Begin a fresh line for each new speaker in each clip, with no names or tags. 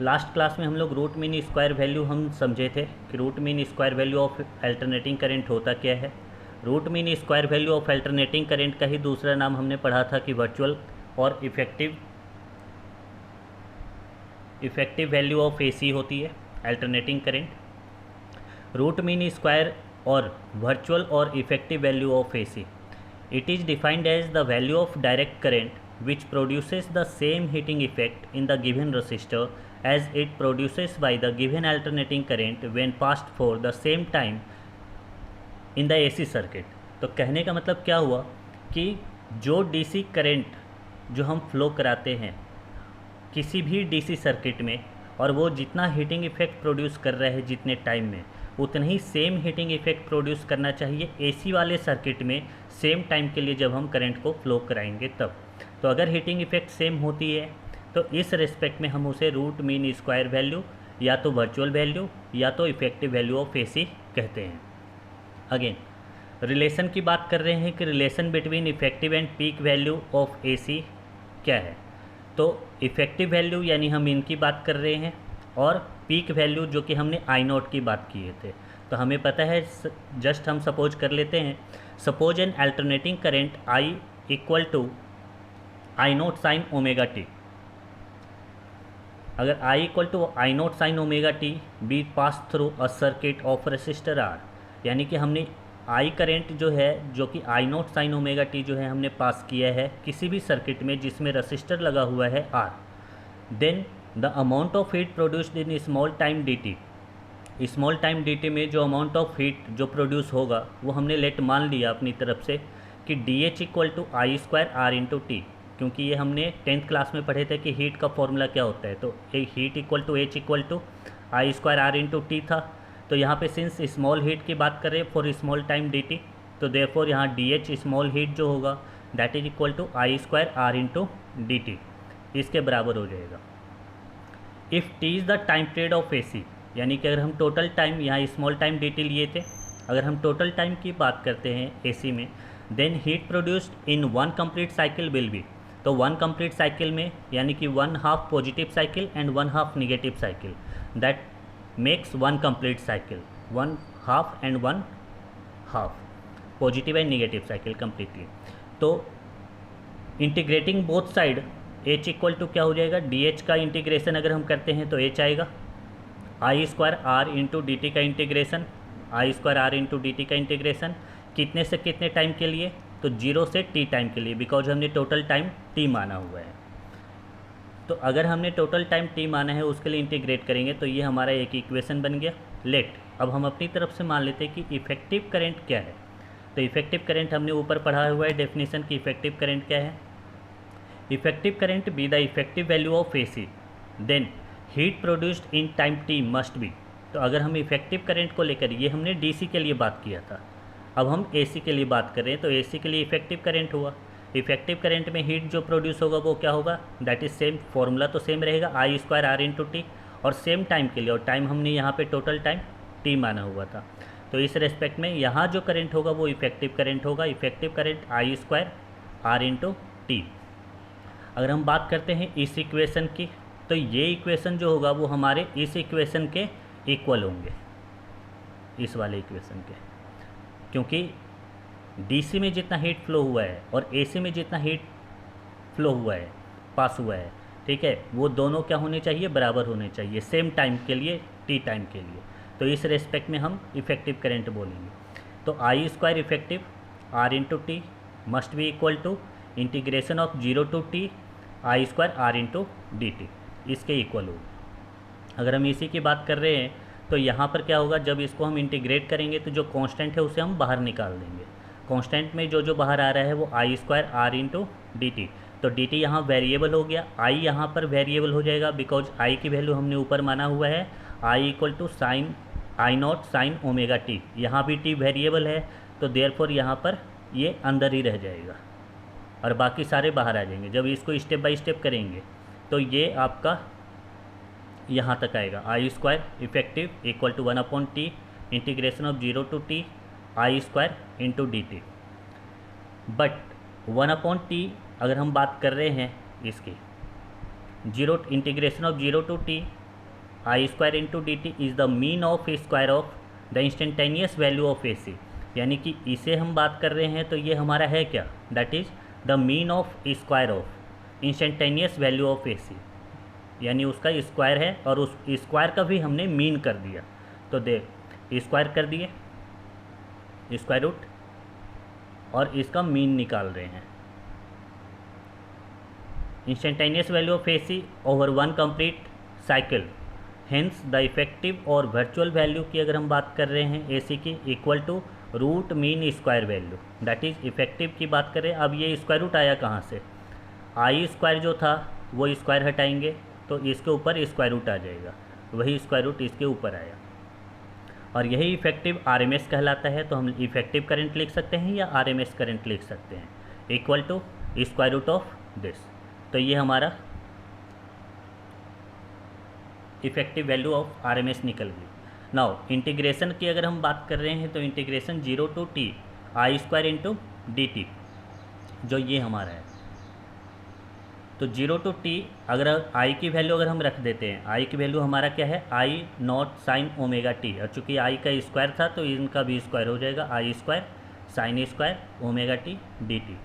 Last class में हम लोग रूट मीन स्क्वायर वैल्यू हम समझे थे कि root mean square value of alternating current होता क्या है। Root mean square value of alternating current का ही दूसरा नाम हमने पढ़ा था कि वर्चुअल और इफेक्टिव वैल्यू ऑफ एसी होती है alternating current. Root mean square और वर्चुअल और effective value of AC, it is defined as the value of direct current which produces the same heating effect in the given resistor as it produces by the given alternating current when passed for the same time in the AC circuit। तो कहने का मतलब क्या हुआ कि जो DC current जो हम फ्लो कराते हैं किसी भी DC सर्किट में, और वो जितना हीटिंग इफेक्ट प्रोड्यूस कर रहा है जितने टाइम में, उतना ही सेम हीटिंग इफेक्ट प्रोड्यूस करना चाहिए एसी वाले सर्किट में सेम टाइम के लिए जब हम करंट को फ्लो कराएंगे तब। तो अगर हीटिंग इफेक्ट सेम होती है तो इस रेस्पेक्ट में हम उसे रूट मीन स्क्वायर वैल्यू या तो वर्चुअल वैल्यू या तो इफेक्टिव वैल्यू ऑफ एसी कहते हैं। अगेन रिलेशन की बात कर रहे हैं कि relation between effective and peak value of AC क्या है। तो इफेक्टिव वैल्यू यानी हम इनकी बात कर रहे हैं, और पीक वैल्यू जो कि हमने आई नॉट की बात किए थे। तो हमें पता है, जस्ट हम सपोज कर लेते हैं, suppose an alternating current I equal to I naught sine omega t. अगर I equal to I naught sine omega t be pass through a circuit of resistor R, यानी कि हमने आई करेंट जो है, जो कि I naught sine omega t जो है हमने पास किया है किसी भी सर्किट में जिसमें रेसिस्टर लगा हुआ है R, then the amount of heat produced in small time D T. Small time D T में जो अमाउंट ऑफ हीट जो प्रोड्यूस होगा वो हमने लेट मान लिया अपनी तरफ से कि D H equal to I square R into T, क्योंकि ये हमने 10th क्लास में पढ़े थे कि हीट का फॉर्मूला क्या होता है। तो heat equal to H equal to I square R into T था। तो यहाँ पे सिंस स्मॉल हीट की बात करें for small time D T, तो देयरफॉर यहाँ डी एच स्मॉल हीट जो होगा that is equal to I square R into D T, इसके बराबर हो जाएगा। If T is the time period of AC, यानी कि अगर हम टोटल टाइम, यहाँ स्मॉल टाइम डी टी लिए थे, अगर हम टोटल टाइम की बात करते हैं एसी में, then heat produced in one complete cycle will be. तो वन कंप्लीट साइकिल में यानी कि 1/2 positive cycle and 1/2 negative cycle, that makes one complete cycle, 1/2 and 1/2 positive and negative cycle completely. तो integrating both side H equal to क्या हो जाएगा, D H का integration अगर हम करते हैं तो एच आएगा, I square R into D t का integration, I square R into D t का इंटीग्रेशन कितने से कितने टाइम के लिए, तो 0 से टी टाइम के लिए, बिकॉज हमने टोटल टाइम टी माना हुआ है। तो अगर हमने टोटल टाइम टी माना है उसके लिए इंटीग्रेट करेंगे तो ये हमारा एक इक्वेशन बन गया। लेट अब हम अपनी तरफ से मान लेते हैं कि इफेक्टिव करंट क्या है। तो इफेक्टिव करंट हमने ऊपर पढ़ा हुआ है डेफिनेशन की इफेक्टिव करंट क्या है। Effective current be the effective value of AC then heat produced in time T must be. तो अगर हम इफेक्टिव करंट को लेकर, ये हमने डीसी के लिए बात किया था, अब हम एसी के लिए बात कर रहे हैं, तो एसी के लिए इफेक्टिव करंट हुआ। इफेक्टिव करंट में हीट जो प्रोड्यूस होगा वो क्या होगा, दैट इज सेम, फॉर्मूला तो सेम रहेगा, आई स्क्वायर आर इंटू टी, और सेम टाइम के लिए, और टाइम हमने यहाँ पे टोटल टाइम टी माना हुआ था। तो इस रेस्पेक्ट में यहाँ जो करंट होगा वो इफेक्टिव करंट होगा, effective current I square R into T. अगर हम बात करते हैं इस इक्वेशन की, तो ये इक्वेशन जो होगा वो हमारे इस इक्वेशन के इक्वल होंगे, इस वाले इक्वेशन के, क्योंकि डीसी में जितना हीट फ्लो हुआ है और एसी में जितना हीट फ्लो हुआ है, पास हुआ है, ठीक है, वो दोनों क्या होने चाहिए, बराबर होने चाहिए सेम टाइम के लिए, टी टाइम के लिए। तो इस रेस्पेक्ट में हम इफेक्टिव करंट बोलेंगे। तो I square effective R into t must be equal to integration of 0 to T I square R into D T, इसके इक्वल होगा। अगर हम इसी की बात कर रहे हैं तो यहाँ पर क्या होगा, जब इसको हम इंटीग्रेट करेंगे तो जो कांस्टेंट है उसे हम बाहर निकाल देंगे। कांस्टेंट में जो बाहर आ रहा है वो I square R into D T. तो डी टी यहाँ वेरिएबल हो गया, आई यहाँ पर वेरिएबल हो जाएगा, बिकॉज आई की वैल्यू हमने ऊपर माना हुआ है I equal to sine I naught sine omega t, यहाँ भी टी वेरिएबल है, तो देयरफॉर यहाँ पर ये अंदर ही रह जाएगा और बाकी सारे बाहर आ जाएंगे। जब इसको स्टेप बाय स्टेप करेंगे तो ये आपका यहाँ तक आएगा, I square effective equal to 1/t integration of 0 to T I square into D t. But 1/t अगर हम बात कर रहे हैं इसकी, integration of 0 to T I square into D t is the mean of square of the instantaneous value of A C, यानी कि इसे हम बात कर रहे हैं तो ये हमारा है क्या, that is the mean of square of instantaneous value of A C, यानी उसका स्क्वायर है और उस स्क्वायर का भी हमने मीन कर दिया। तो देख स्क्वायर कर दिए स्क्वायर रूट और इसका मीन निकाल रहे हैं। Instantaneous value of A C over one complete cycle, hence the effective और वर्चुअल वैल्यू की अगर हम बात कर रहे हैं ए सी की equal to root mean square value, that is effective की बात करें। अब ये स्क्वायर रूट आया कहाँ से, आई स्क्वायर जो था वो स्क्वायर हटाएंगे तो इसके ऊपर स्क्वायर रूट आ जाएगा, वही स्क्वायर रूट इसके ऊपर आया और यही इफेक्टिव आरएमएस कहलाता है। तो हम इफेक्टिव करंट लिख सकते हैं या आरएमएस करंट लिख सकते हैं equal to square root of this. तो ये हमारा इफेक्टिव वैल्यू ऑफ आरएमएस निकल गई। नाउ इंटीग्रेशन की अगर हम बात कर रहे हैं तो integration 0 to T I square into D T, जो ये हमारा है। तो 0 टू टी अगर आई की वैल्यू अगर हम रख देते हैं, आई की वैल्यू हमारा क्या है, आई नॉट साइन ओमेगा टी, और चूँकि आई का स्क्वायर था तो इनका भी स्क्वायर हो जाएगा, I square sine square omega T D t.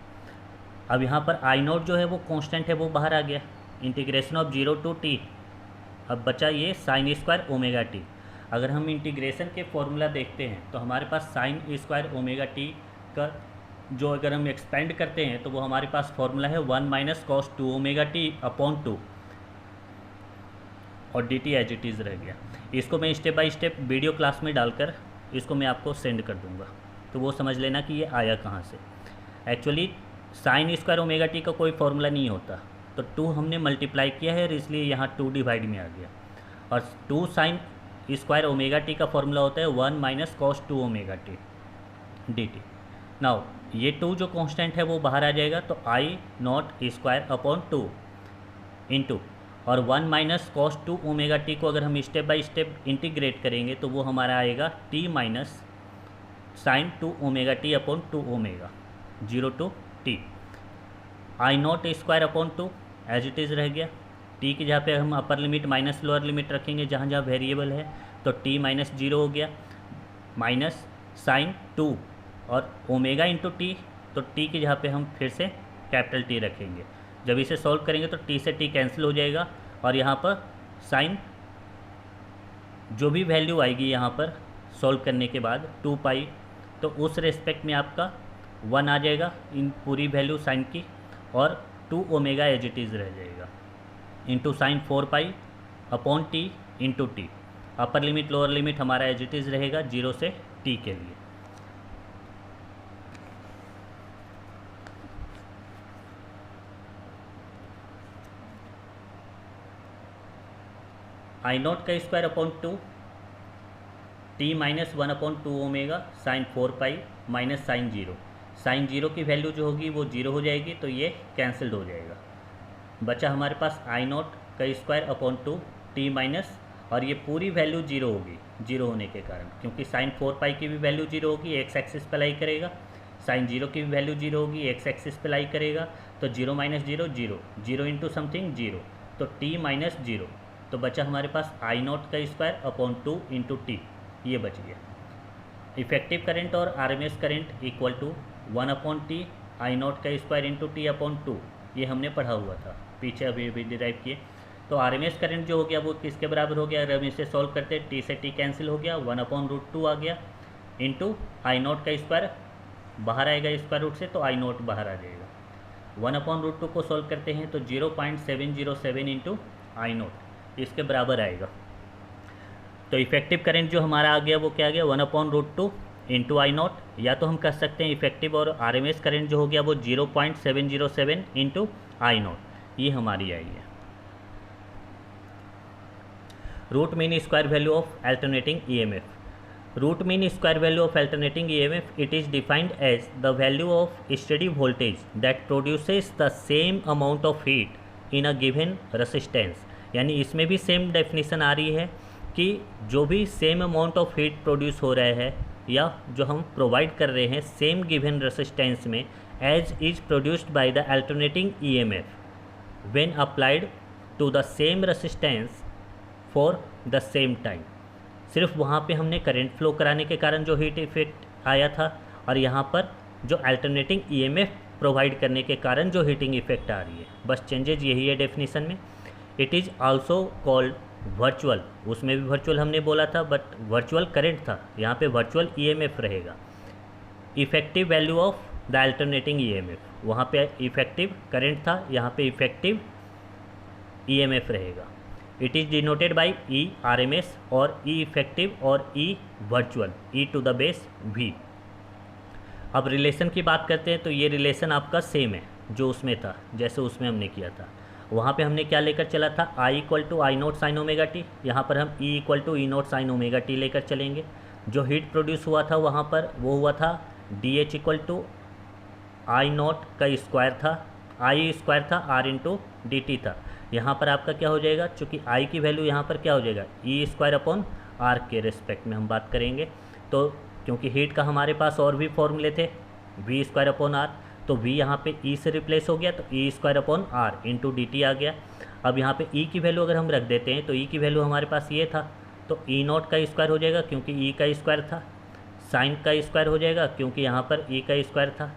अब यहाँ पर आई नॉट जो है वो कांस्टेंट है, वो बाहर आ गया, इंटीग्रेशन ऑफ 0 टू टी, अब बचा ये साइन स्क्वायर ओमेगा टी। अगर हम इंटीग्रेशन के फॉर्मूला देखते हैं तो हमारे पास साइन स्क्वायर ओमेगा टी का जो अगर हम एक्सपेंड करते हैं तो वो हमारे पास फॉर्मूला है 1 minus cos 2 omega T upon 2 और D T as it is रह गया। इसको मैं step by step video class में डालकर इसको मैं आपको सेंड कर दूंगा, तो वो समझ लेना कि ये आया कहाँ से। Actually sign square omega T का कोई फॉर्मूला नहीं होता, तो 2 हमने मल्टीप्लाई किया है और इसलिए यहाँ 2 डिवाइड में आ गया, और 2 साइन स्क्वायर ओमेगा टी का फॉर्मूला होता है 1 minus cos 2 omega T D T. Now ये 2 जो कांस्टेंट है वो बाहर आ जाएगा, तो आई नॉट स्क्वायर अपॉन 2 इंटू और 1 माइनस कॉस 2 ओमेगा टी को अगर हम स्टेप बाय स्टेप इंटीग्रेट करेंगे तो वो हमारा आएगा T minus sine 2 omega T upon 2 omega 0 to T. I naught square upon 2 as it is रह गया, टी की जहाँ पे हम upper limit minus lower limit रखेंगे जहाँ जहाँ वेरिएबल है, तो टी माइनस 0 हो गया, माइनस साइन 2 और ओमेगा इंटू टी, तो टी की जहाँ पे हम फिर से कैपिटल टी रखेंगे। जब इसे सॉल्व करेंगे तो टी से टी कैंसिल हो जाएगा और यहाँ पर साइन जो भी वैल्यू आएगी यहाँ पर सॉल्व करने के बाद 2 पाई, तो उस रेस्पेक्ट में आपका 1 आ जाएगा इन पूरी वैल्यू साइन की, और 2 ओमेगा एज इट इज़ रह जाएगा into sine 4 pi upon T into T. Upper limit lower limit हमारा एज इट इज़ रहेगा 0 से टी के लिए। आई नॉट का square upon 2 T minus 1 upon 2 omega sine 4 pi minus sine 0, sine 0 की value जो होगी वो 0 हो जाएगी, तो ये कैंसिल्ड हो जाएगा। बचा हमारे पास आई नॉट का स्क्वायर अपॉन 2 टी माइनस, और ये पूरी वैल्यू 0 होगी 0 होने के कारण, क्योंकि साइन 4 पाई की भी वैल्यू 0 होगी, एक्स एक्सिस पे लाई करेगा, साइन 0 की भी वैल्यू 0 होगी, एक्स एक्सिस पे लाई करेगा, तो 0 माइनस 0 0, 0 इंटू समथिंग 0, तो टी माइनस 0, तो बचा हमारे पास आई नॉट का स्क्वायर अपॉन 2 इंटू टी, ये बच गया। इफेक्टिव करंट और RMS current equal to 1 upon T I naught का स्क्वायर इंटू टी अपॉन 2, ये हमने पढ़ा हुआ था पीछे, अभी डिराइव किए। तो आरएमएस करंट जो हो गया वो किसके बराबर हो गया, अगर हम इसे सॉल्व करते टी से टी कैंसिल हो गया, 1 अपॉन रूट 2 आ गया इंटू आई नॉट का स्क्वायर बाहर आएगा स्क्वायर रूट से, तो आई नॉट बाहर आ जाएगा। 1 अपॉन रूट 2 को सॉल्व करते हैं तो 0.707 इंटू आई नॉट इसके बराबर आएगा। तो इफेक्टिव करंट जो हमारा आ गया वो क्या आ गया, 1 upon root 2 into I naught, या तो हम कह सकते हैं इफेक्टिव और आरएमएस करंट जो हो गया वो 0.707 इंटू आई नॉट, ये हमारी आई है। Root mean square value of alternating EMF, root mean square value of alternating EMF, it is defined as the value of steady voltage that produces the same amount of heat in a given resistance. यानी इसमें भी same definition आ रही है कि जो भी same amount of heat produce हो रहा है या जो हम प्रोवाइड कर रहे हैं सेम गिवन रेसिस्टेंस में, as is produced by the alternating EMF when applied to the same resistance for the same time. सिर्फ वहाँ पे हमने करंट फ्लो कराने के कारण जो हीट इफेक्ट आया था, और यहाँ पर जो अल्टरनेटिंग ईएमएफ प्रोवाइड करने के कारण जो हीटिंग इफेक्ट आ रही है, बस चेंजेज यही है डेफिनेशन में। It is also called virtual, उसमें भी वर्चुअल हमने बोला था, बट वर्चुअल करंट था, यहाँ पे वर्चुअल ईएमएफ रहेगा। Effective value of the alternating EMF, वहाँ पे इफेक्टिव करंट था, यहाँ पे इफेक्टिव ईएमएफ रहेगा। It is denoted by E RMS और ई इफेक्टिव और E virtual, E to the base V. अब रिलेशन की बात करते हैं, तो ये रिलेशन आपका सेम है जो उसमें था, जैसे उसमें हमने किया था। वहाँ पे हमने क्या लेकर चला था, I equal to I naught sine omega t, यहाँ पर हम E equal to E naught sine omega t लेकर चलेंगे। जो हीट प्रोड्यूस हुआ था वहाँ पर वो हुआ था D H equal to I naught का स्क्वायर था, आई स्क्वायर था, आर इंटू डी टी था। यहाँ पर आपका क्या हो जाएगा, चूँकि आई की वैल्यू यहाँ पर क्या हो जाएगा, ई स्क्वायर अपॉन आर के रिस्पेक्ट में हम बात करेंगे। तो क्योंकि हीट का हमारे पास और भी फॉर्मूले थे, वी स्क्वायर अपॉन आर, तो v यहाँ पे e से रिप्लेस हो गया, तो E square upon R into D t आ गया। अब यहाँ पे e की वैल्यू अगर हम रख देते हैं, तो e की वैल्यू हमारे पास ये था, तो ई नॉट का स्क्वायर हो जाएगा क्योंकि e का स्क्वायर था, साइन का स्क्वायर हो जाएगा क्योंकि यहाँ पर e का स्क्वायर था,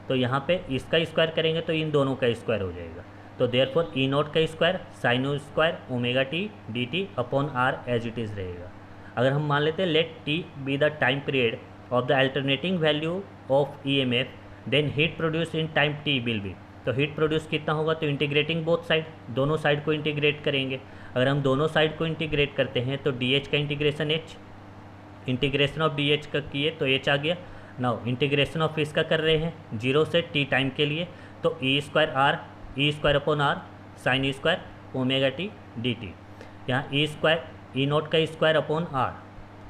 तो यहाँ पे इसका स्क्वायर करेंगे तो इन दोनों का स्क्वायर हो जाएगा। तो देयरफॉर ई नॉट का square sine square omega T D T upon R as it is रहेगा। अगर हम मान लेते हैं let T be the time period of the alternating value of E M F, then heat produce in time T will be, तो heat produce कितना होगा, तो इंटीग्रेटिंग बोथ साइड, दोनों साइड को इंटीग्रेट करेंगे। अगर हम दोनों साइड को इंटीग्रेट करते हैं तो डी एच का integration H, integration of D H का किए तो एच आ गया। नाउ इंटीग्रेशन ऑफ इसका कर रहे हैं 0 से टी टाइम के लिए, तो E square R, E square upon R sine E square omega T D t, यहाँ ई स्क्वायर ई नोट का स्क्वायर अपॉन आर।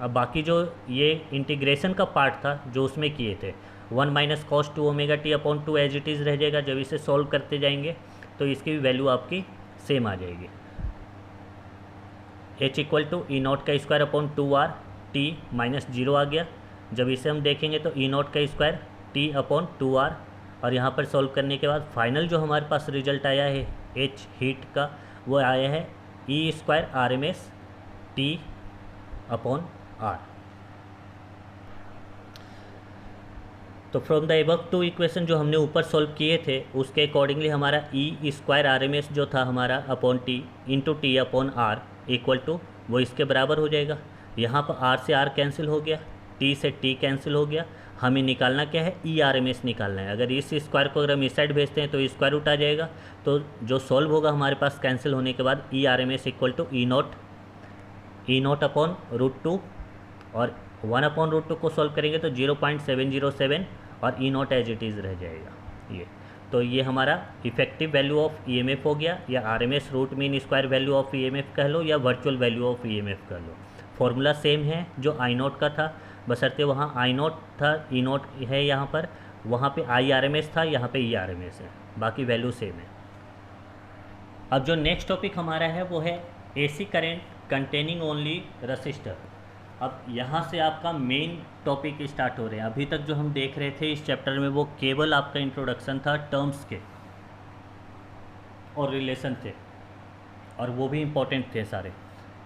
अब बाकी जो ये इंटीग्रेशन का पार्ट था जो उसमें किए थे, 1 minus cos two omega T upon two as it is रह जाएगा। जब इसे सॉल्व करते जाएंगे तो इसकी भी वैल्यू आपकी सेम आ जाएगी। H equal to E naught का square upon two R, T minus 0 आ गया। जब इसे हम देखेंगे तो ई नॉट का square T upon two R, और यहाँ पर सॉल्व करने के बाद फाइनल जो हमारे पास रिजल्ट आया है एच हीट का, वो आया है E square R M S T upon R. तो from the above two equation जो हमने ऊपर सॉल्व किए थे उसके अकॉर्डिंगली हमारा E square R M S जो था हमारा upon T into T upon R equal to वो इसके बराबर हो जाएगा। यहाँ पर आर से आर कैंसिल हो गया, टी से टी कैंसिल हो गया। हमें निकालना क्या है, ई आर एम एस निकालना है। अगर इस स्क्वायर को अगर हम इस साइड भेजते हैं तो स्क्वायर रूट आ जाएगा, तो जो सॉल्व होगा हमारे पास कैंसिल होने के बाद E R M S equal to E naught upon root two, और 1 अपॉन रूट टू को सॉल्व करेंगे तो 0.707 और E naught as it is रह जाएगा ये। तो ये हमारा effective value of E M F हो गया, या R M S root mean square value of E M F कह लो, या virtual value of E M F कह लो। फॉर्मूला सेम है जो आई नॉट का था, बशर्ते वहाँ आई नॉट था, ई नॉट है यहाँ पर, वहाँ पे आई आर एम एस था, यहाँ पे ई आर एम एस है, बाकी वैल्यू सेम है। अब जो नेक्स्ट टॉपिक हमारा है वो है AC current containing only resistor. अब यहाँ से आपका मेन टॉपिक स्टार्ट हो रहे हैं। अभी तक जो हम देख रहे थे इस चैप्टर में वो केवल आपका इंट्रोडक्शन था, टर्म्स के और रिलेशन थे, और वो भी इम्पोर्टेंट थे सारे।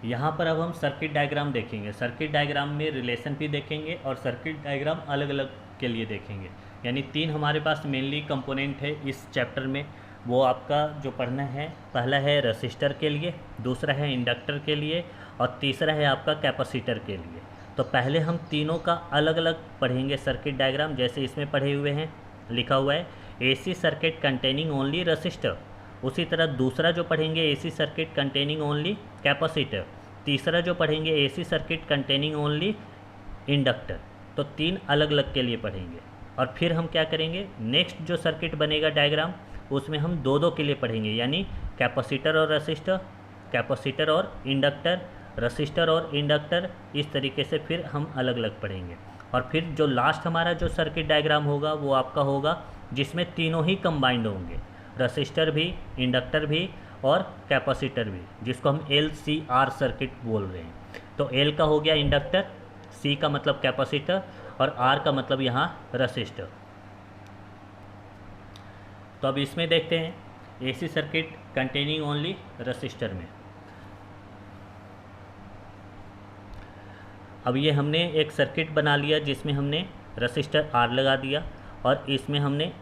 यहाँ पर अब हम सर्किट डायग्राम देखेंगे। सर्किट डायग्राम में रिलेशन भी देखेंगे और सर्किट डायग्राम अलग अलग के लिए देखेंगे। यानी 3 हमारे पास मेनली कंपोनेंट है इस चैप्टर में। वो आपका जो पढ़ना है, पहला है रसिस्टर के लिए, दूसरा है इंडक्टर के लिए, और तीसरा है आपका कैपेसिटर के लिए। तो पहले हम तीनों का अलग अलग पढ़ेंगे सर्किट डायग्राम, जैसे इसमें पढ़े हुए हैं, लिखा हुआ है AC circuit containing only resistor. उसी तरह दूसरा जो पढ़ेंगे AC circuit containing only capacitor, तीसरा जो पढ़ेंगे AC circuit containing only inductor. तो 3 अलग अलग के लिए पढ़ेंगे। और फिर हम क्या करेंगे, नेक्स्ट जो सर्किट बनेगा डायग्राम उसमें हम 2-2 के लिए पढ़ेंगे, यानी कैपेसिटर और रसिस्टर, कैपेसिटर और इंडक्टर, रसिस्टर और इंडक्टर, इस तरीके से फिर हम अलग अलग पढ़ेंगे। और फिर जो लास्ट हमारा जो सर्किट डायग्राम होगा वो आपका होगा जिसमें तीनों ही कंबाइंड होंगे, रसिस्टर भी, इंडक्टर भी और कैपेसिटर भी, जिसको हम LCR सर्किट बोल रहे हैं। तो L का हो गया इंडक्टर, C का मतलब कैपेसिटर, और R का मतलब यहाँ रसिस्टर। तो अब इसमें देखते हैं AC circuit containing only resistor में। अब ये हमने एक सर्किट बना लिया जिसमें हमने रसिस्टर R लगा दिया और इसमें हमने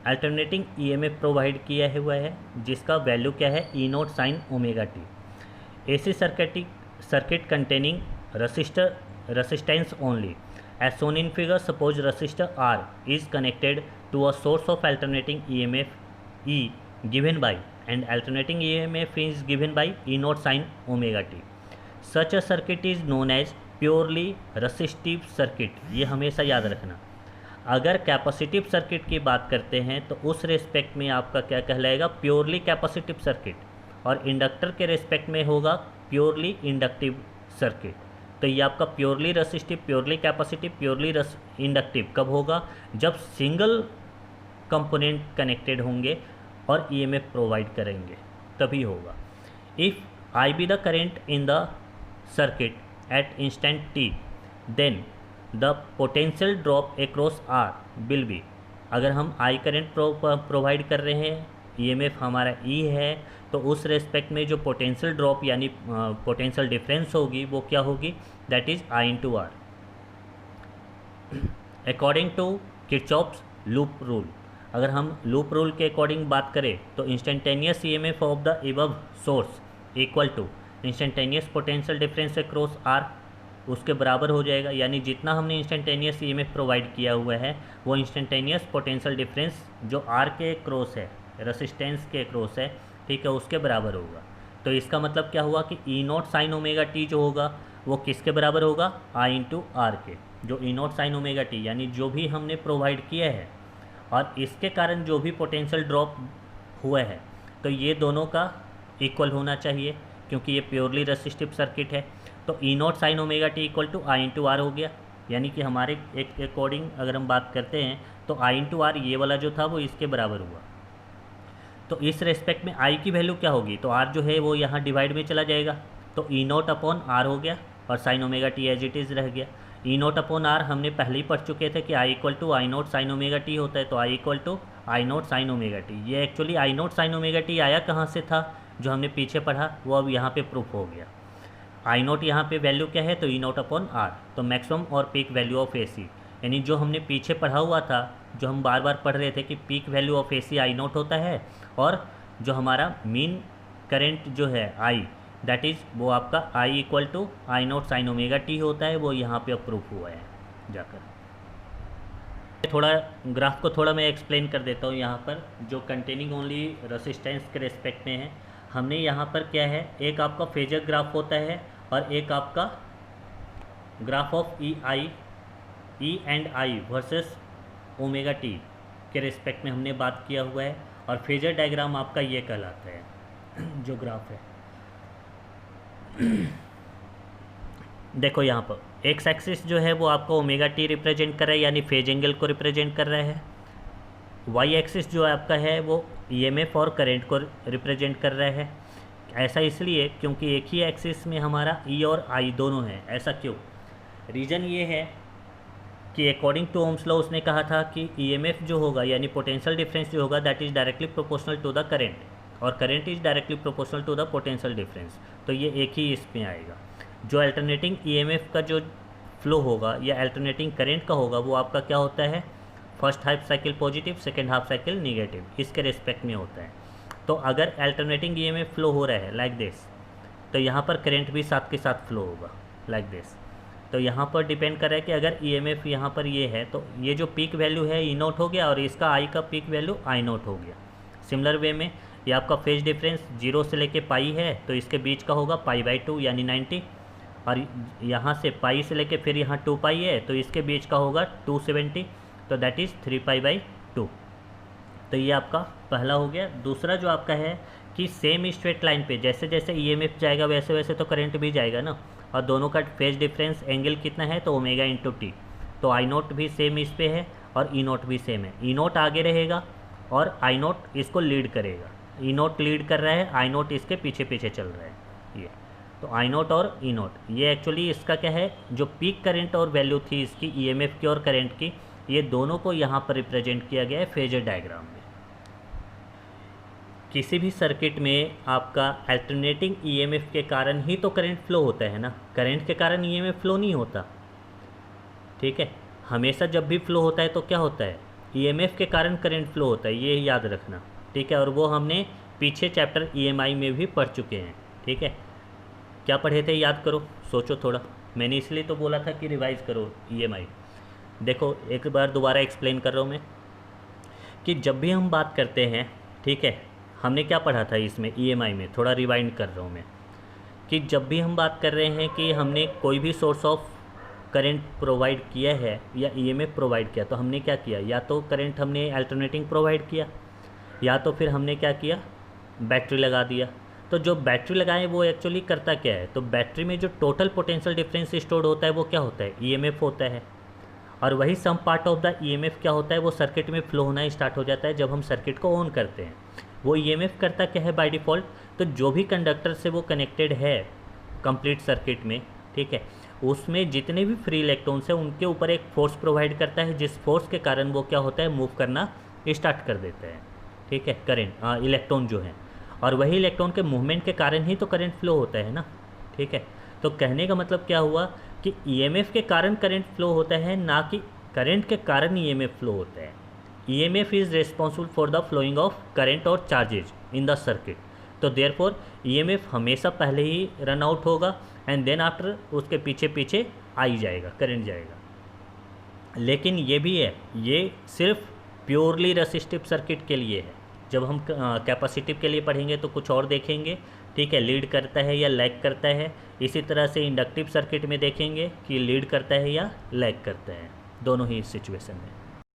अल्टरनेटिंग ईएमएफ प्रोवाइड किया हुआ है जिसका वैल्यू क्या है E not sine omega T. AC circuit containing resistance only. As shown in figure, suppose resistor R is connected to a source of alternating EMF E given by, and alternating EMF is given by E naught sin omega t. Such a circuit is known as purely resistive circuit. ये हमेशा याद रखना। अगर capacitive circuit की बात करते हैं तो उस रेस्पेक्ट में आपका क्या कहलाएगा, प्योरली कैपेसिटिव सर्किट, और इंडक्टर के रेस्पेक्ट में होगा प्योरली इंडक्टिव सर्किट। तो ये आपका purely resistive, purely capacitive, purely inductive कब होगा, जब सिंगल कंपोनेंट कनेक्टेड होंगे और ईएमएफ प्रोवाइड करेंगे तभी होगा। If I be the current in the circuit at instant T, then the potential drop across R will be, अगर हम आई करेंट प्रोवाइड कर रहे हैं, ईएमएफ हमारा ई है, तो उस रेस्पेक्ट में जो पोटेंशियल ड्रॉप यानी पोटेंशियल डिफरेंस होगी वो क्या होगी, that is I into R according to Kirchhoff's loop rule. अगर हम लूप रूल के अकॉर्डिंग बात करें तो instantaneous EMF of the above source equal to instantaneous potential difference across R, उसके बराबर हो जाएगा। यानी जितना हमने इंस्टेंटेनियस ईएमएफ प्रोवाइड किया हुआ है वो इंस्टेंटेनियस पोटेंशियल डिफरेंस जो आर के क्रॉस है, रेसिस्टेंस के क्रॉस है, ठीक है, उसके बराबर होगा। तो इसका मतलब क्या हुआ कि ई नॉट साइन ओमेगा टी जो होगा वो किसके बराबर होगा, आई इंटू आर के। जो ई नॉट साइन ओमेगा टी यानी जो भी हमने प्रोवाइड किया है और इसके कारण जो भी पोटेंशियल ड्रॉप हुआ है, तो ये दोनों का इक्वल होना चाहिए क्योंकि ये प्योरली रेसिस्टिव सर्किट है। तो E naught sine omega t equal to I into R हो गया। यानी कि हमारे एक अकॉर्डिंग अगर हम बात करते हैं तो आई इंटू आर ये वाला जो था वो इसके बराबर हुआ। तो इस रेस्पेक्ट में आई की वैल्यू क्या होगी, तो आर जो है वो यहाँ डिवाइड में चला जाएगा, तो ई नॉट अपॉन आर हो गया और sine omega T as it is रह गया। ई नॉट अपॉन आर हमने पहले ही पढ़ चुके थे कि I equal to I naught sine omega t होता है, तो I equal to I naught sine omega t. ये actually I naught sine omega t आया कहाँ से था, जो हमने पीछे पढ़ा वो अब यहाँ पे प्रूफ हो गया। आई नॉट यहाँ पे वैल्यू क्या है, तो ई नॉट अपॉन आर, तो मैक्सिमम और पीक वैल्यू ऑफ एसी, यानी जो हमने पीछे पढ़ा हुआ था, जो हम बार बार पढ़ रहे थे कि peak value of AC I not होता है और जो हमारा मीन करंट जो है आई, दैट इज़ वो आपका I equal to I naught sine omega t होता है, वो यहाँ पे प्रूफ हुआ है जाकर। थोड़ा ग्राफ को थोड़ा मैं एक्सप्लेन कर देता हूँ यहाँ पर, जो कंटेनिंग ओनली रेसिस्टेंस के रेस्पेक्ट में है। हमने यहाँ पर क्या है, एक आपका फेजर ग्राफ होता है और एक आपका graph of E and I versus omega T के रेस्पेक्ट में हमने बात किया हुआ है, और फेजर डायग्राम आपका ये कहलाता है जो ग्राफ है। देखो यहाँ पर एक्स एक्सिस जो है वो आपका ओमेगा टी रिप्रेजेंट कर रहा है, यानी फेज एंगल को रिप्रेजेंट कर रहा है। वाई एक्सिस जो आपका है वो ईएमएफ और करंट को रिप्रेजेंट कर रहा है। ऐसा इसलिए क्योंकि एक ही एक्सिस में हमारा ई और आई दोनों हैं। ऐसा क्यों, रीज़न ये है कि अकॉर्डिंग टू ओम्स लॉ उसने कहा था कि ईएमएफ जो होगा यानी पोटेंशियल डिफरेंस जो होगा that is directly proportional to the current, और current is directly proportional to the potential difference. तो ये एक ही इसमें आएगा। जो अल्टरनेटिंग ईएमएफ का जो फ्लो होगा या अल्टरनेटिंग करंट का होगा वो आपका क्या होता है, first half cycle positive, second half cycle negative, इसके रेस्पेक्ट में होता है। तो अगर अल्टरनेटिंग ईएमएफ फ्लो हो रहा है लाइक दिस, तो यहाँ पर करंट भी साथ के साथ फ्लो होगा लाइक दिस। तो यहाँ पर डिपेंड कर रहा है कि अगर ईएमएफ यहाँ पर ये है तो ये जो पीक वैल्यू है ई नोट हो गया और इसका आई का पीक वैल्यू आई नोट हो गया। सिमिलर वे में ये आपका फेज डिफरेंस 0 से लेके पाई है तो इसके बीच का होगा पाई/2 यानी 90, और यहाँ से पाई से लेके फिर यहाँ 2 पाई है तो इसके बीच का होगा 270, तो दैट इज़ 3π/2। तो ये आपका पहला हो गया। दूसरा जो आपका है कि सेम स्ट्रेट लाइन पे जैसे जैसे ईएमएफ जाएगा वैसे वैसे तो करंट भी जाएगा ना, और दोनों का फेज डिफरेंस एंगल कितना है तो ओमेगा इंटू टी। तो आई नोट भी सेम इस पे है और ई नोट भी सेम है। ई नोट आगे रहेगा और आई नोट इसको लीड करेगा। ई नोट लीड कर रहा है, आई नोट इसके पीछे पीछे चल रहा है। ये तो आई नोट और ई नोट, ये एक्चुअली इसका क्या है, जो पीक करंट और वैल्यू थी इसकी ईएमएफ की और करंट की, ये दोनों को यहाँ पर रिप्रेजेंट किया गया है फेजर डायग्राम में। किसी भी सर्किट में आपका अल्टरनेटिंग ईएमएफ के कारण ही तो करंट फ्लो होता है ना, करंट के कारण ईएमएफ फ्लो नहीं होता। ठीक है। हमेशा जब भी फ्लो होता है तो क्या होता है, ईएमएफ के कारण करंट फ्लो होता है, ये याद रखना। ठीक है, और वो हमने पीछे चैप्टर ईएमआई में भी पढ़ चुके हैं। ठीक है, क्या पढ़े थे याद करो, सोचो थोड़ा। मैंने इसलिए तो बोला था कि रिवाइज़ करो ईएमआई। देखो एक बार दोबारा एक्सप्लेन कर रहा हूँ मैं कि जब भी हम बात करते हैं, ठीक है, हमने क्या पढ़ा था इसमें ईएमआई में, थोड़ा रिवाइंड कर रहा हूँ मैं, कि जब भी हम बात कर रहे हैं कि हमने कोई भी सोर्स ऑफ करंट प्रोवाइड किया है या ईएमएफ प्रोवाइड किया, तो हमने क्या किया, या तो करंट हमने अल्टरनेटिंग प्रोवाइड किया, या तो फिर हमने क्या किया, बैटरी लगा दिया। तो जो बैटरी लगाए वो एक्चुअली करता क्या है, तो बैटरी में जो टोटल पोटेंशियल डिफरेंस स्टोर्ड होता है वो क्या होता है, ईएमएफ होता है। और वही some part of the EMF क्या होता है, वो सर्किट में फ्लो होना स्टार्ट हो जाता है जब हम सर्किट को ऑन करते हैं। वो ईएमएफ करता क्या है बाय डिफ़ॉल्ट, तो जो भी कंडक्टर से वो कनेक्टेड है कंप्लीट सर्किट में, ठीक है, उसमें जितने भी फ्री इलेक्ट्रॉन्स हैं उनके ऊपर एक फोर्स प्रोवाइड करता है, जिस फोर्स के कारण वो क्या होता है, मूव करना स्टार्ट कर देते हैं। ठीक है, करंट इलेक्ट्रॉन जो है, और वही इलेक्ट्रॉन के मूवमेंट के कारण ही तो करंट फ्लो होता है ना। ठीक है, तो कहने का मतलब क्या हुआ कि ईएमएफ के कारण करंट फ्लो होता है, ना कि करंट के कारण ईएमएफ फ्लो होता है। EMF is responsible for the flowing of current और चार्जेज इन द सर्किट। तो देयरफॉर ईएमएफ हमेशा पहले ही रन आउट होगा एंड देन आफ्टर उसके पीछे पीछे आ ही जाएगा, करंट जाएगा। लेकिन ये भी है, ये सिर्फ प्योरली रेसिस्टिव सर्किट के लिए है। जब हम कैपेसिटिव के लिए पढ़ेंगे तो कुछ और देखेंगे। ठीक है, लीड करता है या लैग करता है। इसी तरह से इंडक्टिव सर्किट में देखेंगे कि लीड करता है या लैग करता है, दोनों ही सिचुएशन में।